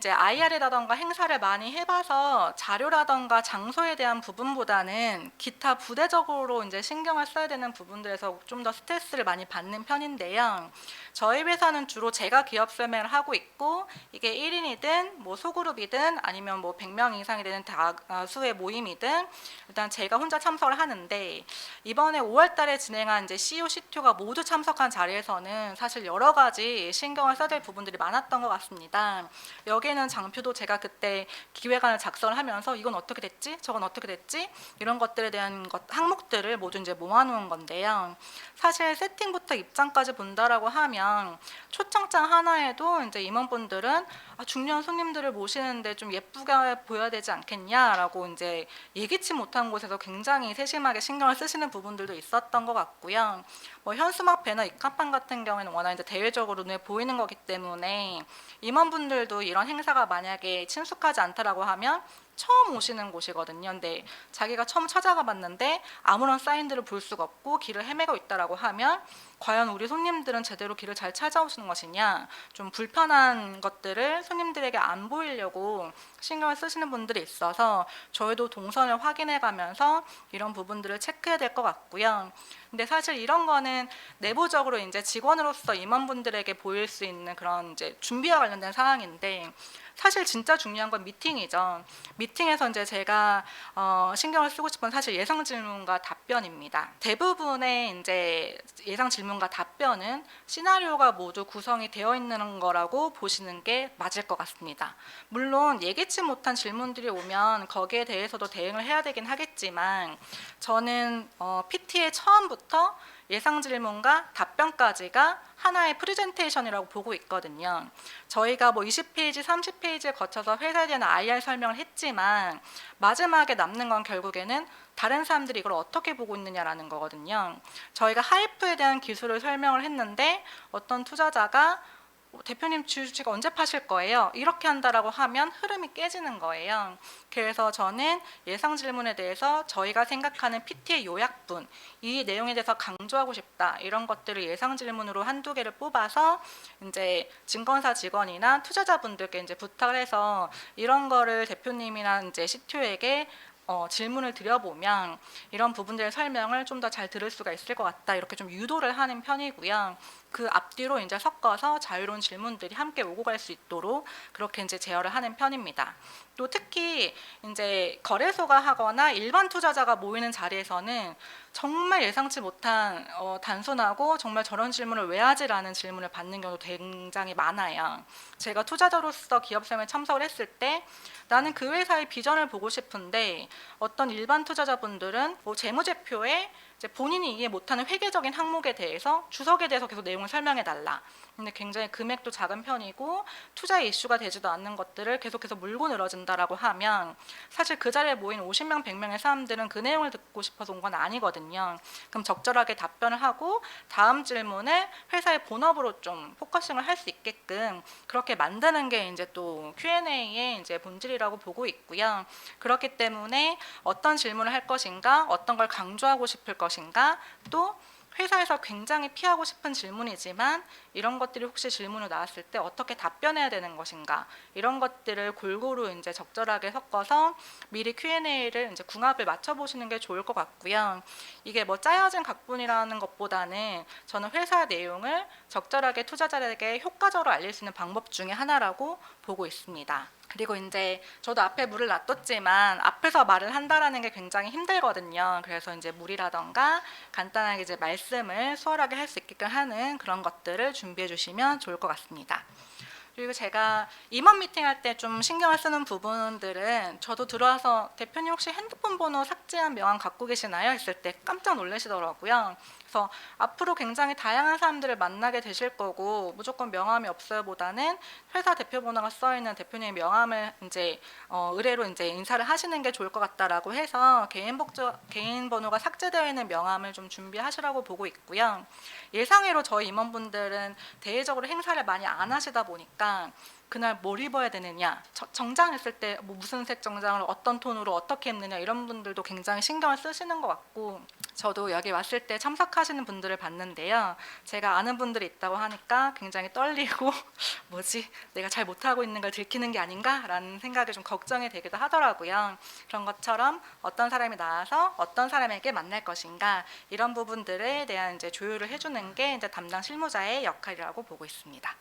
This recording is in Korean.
이제 IR이라던가 행사를 많이 해봐서 자료라던가 장소에 대한 부분보다는 기타 부대적으로 이제 신경을 써야 되는 부분들에서 좀 더 스트레스를 많이 받는 편인데요. 저희 회사는 주로 제가 기업 설명을 하고 있고, 이게 1인이든 뭐 소그룹이든 아니면 뭐 100명 이상이 되는 다수의 모임이든 일단 제가 혼자 참석을 하는데, 이번에 5월 달에 진행한 이제 CEO, CTO가 모두 참석한 자리에서는 사실 여러 가지 신경을 써야 될 부분들이 많았던 것 같습니다. 여기에는 장표도 제가 그때 기획안을 작성을 하면서 이건 어떻게 됐지? 저건 어떻게 됐지? 이런 것들에 대한 항목들을 모두 이제 모아놓은 건데요. 사실 세팅부터 입장까지 본다라고 하면 초청장 하나에도 이제 임원분들은 중요한 손님들을 모시는데 좀 예쁘게 보여야 되지 않겠냐라고 이제 예기치 못한 곳에서 굉장히 세심하게 신경을 쓰시는 부분들도 있었던 것 같고요. 뭐 현수막 배너 입간판 같은 경우에는 워낙 이제 대외적으로 눈에 보이는 거기 때문에 임원분들도 이런 행사가 만약에 친숙하지 않다라고 하면 처음 오시는 곳이거든요. 근데 자기가 처음 찾아가 봤는데 아무런 사인들을 볼 수가 없고 길을 헤매고 있다라고 하면 과연 우리 손님들은 제대로 길을 잘 찾아오시는 것이냐, 좀 불편한 것들을 손님들에게 안 보이려고 신경을 쓰시는 분들이 있어서 저희도 동선을 확인해 가면서 이런 부분들을 체크해야 될 것 같고요. 근데 사실 이런 거는 내부적으로 이제 직원으로서 임원분들에게 보일 수 있는 그런 이제 준비와 관련된 사항인데, 사실 진짜 중요한 건 미팅이죠. 미팅에서 이제 제가 신경을 쓰고 싶은 사실 예상 질문과 답변입니다. 대부분의 이제 예상 질문과 답변은 시나리오가 모두 구성이 되어 있는 거라고 보시는 게 맞을 것 같습니다. 물론 예기치 못한 질문들이 오면 거기에 대해서도 대응을 해야 되긴 하겠지만, 저는 PT의 처음부터 예상 질문과 답변까지가 하나의 프레젠테이션이라고 보고 있거든요. 저희가 뭐 20페이지, 30페이지에 거쳐서 회사에 대한 IR 설명을 했지만 마지막에 남는 건 결국에는 다른 사람들이 이걸 어떻게 보고 있느냐라는 거거든요. 저희가 하이프에 대한 기술을 설명을 했는데 어떤 투자자가 대표님 주식 언제 파실 거예요? 이렇게 한다라고 하면 흐름이 깨지는 거예요. 그래서 저는 예상 질문에 대해서 저희가 생각하는 PT의 요약분, 이 내용에 대해서 강조하고 싶다, 이런 것들을 예상 질문으로 한두 개를 뽑아서 이제 증권사 직원이나 투자자분들께 이제 부탁을 해서 이런 거를 대표님이나 이제 CTO에게 질문을 드려보면 이런 부분들의 설명을 좀 더 잘 들을 수가 있을 것 같다, 이렇게 좀 유도를 하는 편이고요. 그 앞뒤로 이제 섞어서 자유로운 질문들이 함께 오고 갈 수 있도록 그렇게 이제 제어를 하는 편입니다. 또 특히 이제 거래소가 하거나 일반 투자자가 모이는 자리에서는 정말 예상치 못한 단순하고 정말 저런 질문을 왜 하지라는 질문을 받는 경우도 굉장히 많아요. 제가 투자자로서 기업쌤에 참석을 했을 때 나는 그 회사의 비전을 보고 싶은데 어떤 일반 투자자분들은 뭐 재무제표에 이제 본인이 이해 못하는 회계적인 항목에 대해서 주석에 대해서 계속 내용을 설명해 달라. 근데 굉장히 금액도 작은 편이고 투자의 이슈가 되지도 않는 것들을 계속해서 물고 늘어진다라고 하면 사실 그 자리에 모인 50명, 100명의 사람들은 그 내용을 듣고 싶어서 온 건 아니거든요. 그럼 적절하게 답변을 하고 다음 질문을 회사의 본업으로 좀 포커싱을 할 수 있게끔 그렇게 만드는 게 이제 또 Q&A의 이제 본질이라고 보고 있고요. 그렇기 때문에 어떤 질문을 할 것인가, 어떤 걸 강조하고 싶을 것인가, 또 회사에서 굉장히 피하고 싶은 질문이지만 이런 것들이 혹시 질문으로 나왔을 때 어떻게 답변해야 되는 것인가, 이런 것들을 골고루 이제 적절하게 섞어서 미리 Q&A를 이제 궁합을 맞춰 보시는 게 좋을 것 같고요. 이게 뭐 짜여진 각본이라는 것보다는 저는 회사 내용을 적절하게 투자자에게 효과적으로 알릴 수 있는 방법 중에 하나라고 보고 있습니다. 그리고 이제 저도 앞에 물을 놔뒀지만 앞에서 말을 한다라는 게 굉장히 힘들거든요. 그래서 이제 물이라던가 간단하게 이제 말씀을 수월하게 할 수 있게끔 하는 그런 것들을 준비해 주시면 좋을 것 같습니다. 그리고 제가 임원 미팅할 때 좀 신경을 쓰는 부분들은, 저도 들어와서 대표님 혹시 핸드폰 번호 삭제한 명함 갖고 계시나요? 했을 때 깜짝 놀라시더라고요. 그래서 앞으로 굉장히 다양한 사람들을 만나게 되실 거고 무조건 명함이 없어요 보다는 회사 대표 번호가 써 있는 대표님의 명함을 이제 의뢰로 이제 인사를 하시는 게 좋을 것 같다라고 해서 개인 번호가 삭제되어 있는 명함을 좀 준비하시라고 보고 있고요. 예상외로 저희 임원분들은 대외적으로 행사를 많이 안 하시다 보니까 하니까 그날 뭘 입어야 되느냐, 정장했을 때 뭐 무슨 색 정장을 어떤 톤으로 어떻게 입느냐 이런 분들도 굉장히 신경을 쓰시는 것 같고, 저도 여기 왔을 때 참석하시는 분들을 봤는데요. 제가 아는 분들이 있다고 하니까 굉장히 떨리고 뭐지? 내가 잘 못하고 있는 걸 들키는 게 아닌가라는 생각이 좀 걱정이 되기도 하더라고요. 그런 것처럼 어떤 사람이 나와서 어떤 사람에게 만날 것인가 이런 부분들에 대한 이제 조율을 해주는 게 이제 담당 실무자의 역할이라고 보고 있습니다.